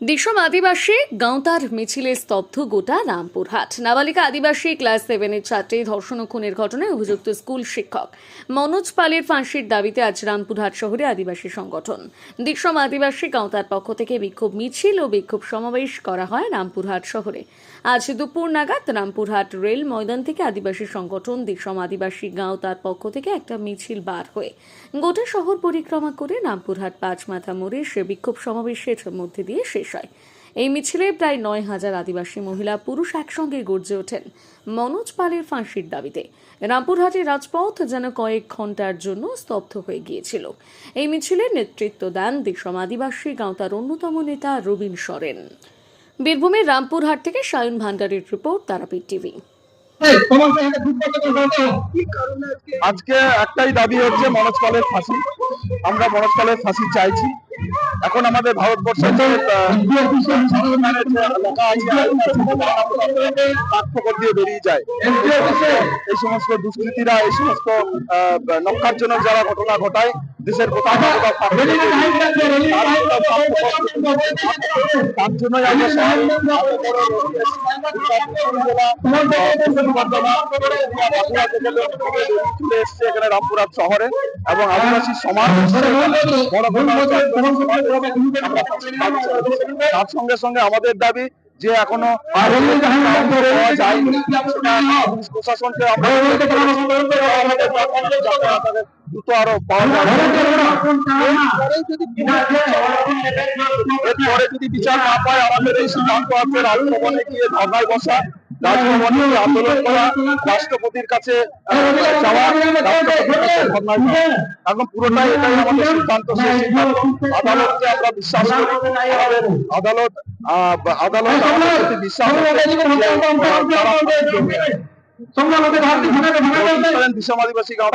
দিশম আদিবাসী গাঁওতার মিছিলে স্তব্ধ গোটা রামপুরহাট। নাবালিকা আদিবাসী ক্লাস 7-এর ছাত্রী ধর্ষণ ও খুনের ঘটনায় অভিযুক্ত স্কুল শিক্ষক মনোজ পালের ফাঁসির দাবিতে আজ রামপুরহাট শহরে আদিবাসী সংগঠন দিশম আদিবাসী গাঁওতার পক্ষ থেকে বিক্ষোভ মিছিল ও বিক্ষোভ সমাবেশ করা হয় রামপুরহাট শহরে। আজ দুপুর নাগাদ রামপুরহাট রেল ময়দান থেকে আদিবাসী সংগঠন দিশম আদিবাসী গাঁওতার পক্ষ থেকে একটা মিছিল বার হয়ে গোটা শহর পরিক্রমা করে রামপুরহাট পাঁচমাথা মোড়ে সে বিক্ষোভ সমাবেশের মধ্যে দিয়ে শেষ হয়। এই মিছিলে প্রায় 9,000 আদিবাসী মহিলা পুরুষ একসঙ্গে গর্জে ওঠেন মনোজ পালের ফাঁসির দাবিতে। রামপুরহাটের রাজপথ যেন কয়েক ঘন্টার জন্য স্তব্ধ হয়ে গিয়েছিল। এই মিছিলের নেতৃত্ব দেন দিশম আদিবাসী গাঁওতার অন্যতম নেতা রবীন সরেন। বীরভূমের রামপুরহাট থেকে সায়ন ভান্ডারীর রিপোর্ট, তারাপীঠ টিভি। আজকে একটাই দাবি হচ্ছে মনোজ পালের ফাঁসি। আমরা মনোজ পালের ফাঁসি চাইছি। এখন আমাদের ভারতবর্ষের দিয়ে বেরিয়ে যায় এই সমস্ত দুষ্কৃতীরা, এই সমস্ত নক্কারজনক যারা ঘটনা ঘটায় দেশের কোথাও না কোথাও তার জন্যই আমরা চলে এসছে এখানে রামপুরহাট শহরে এবং আদিবাসী সমাজ তার সঙ্গে সঙ্গে আমাদের দাবি যে এখনো প্রশাসনকে দ্রুত আরো পাওয়া যাবে। এরপরে যদি বিচার না পায় আমাদের এই সিদ্ধান্ত আছে রাজভবনে গিয়ে ধর্নায় বসা, রাজভবনে আন্দোলন করা, রাষ্ট্রপতির কাছে যাওয়া, এখন পুরোটাই এটাই আমাদের সিদ্ধান্ত। সেই সিদ্ধান্ত আদালতকে আমরা বিশ্বাস করি, আদালত আমাদের বিশ্বাস দিশম আদিবাসী গাঁও।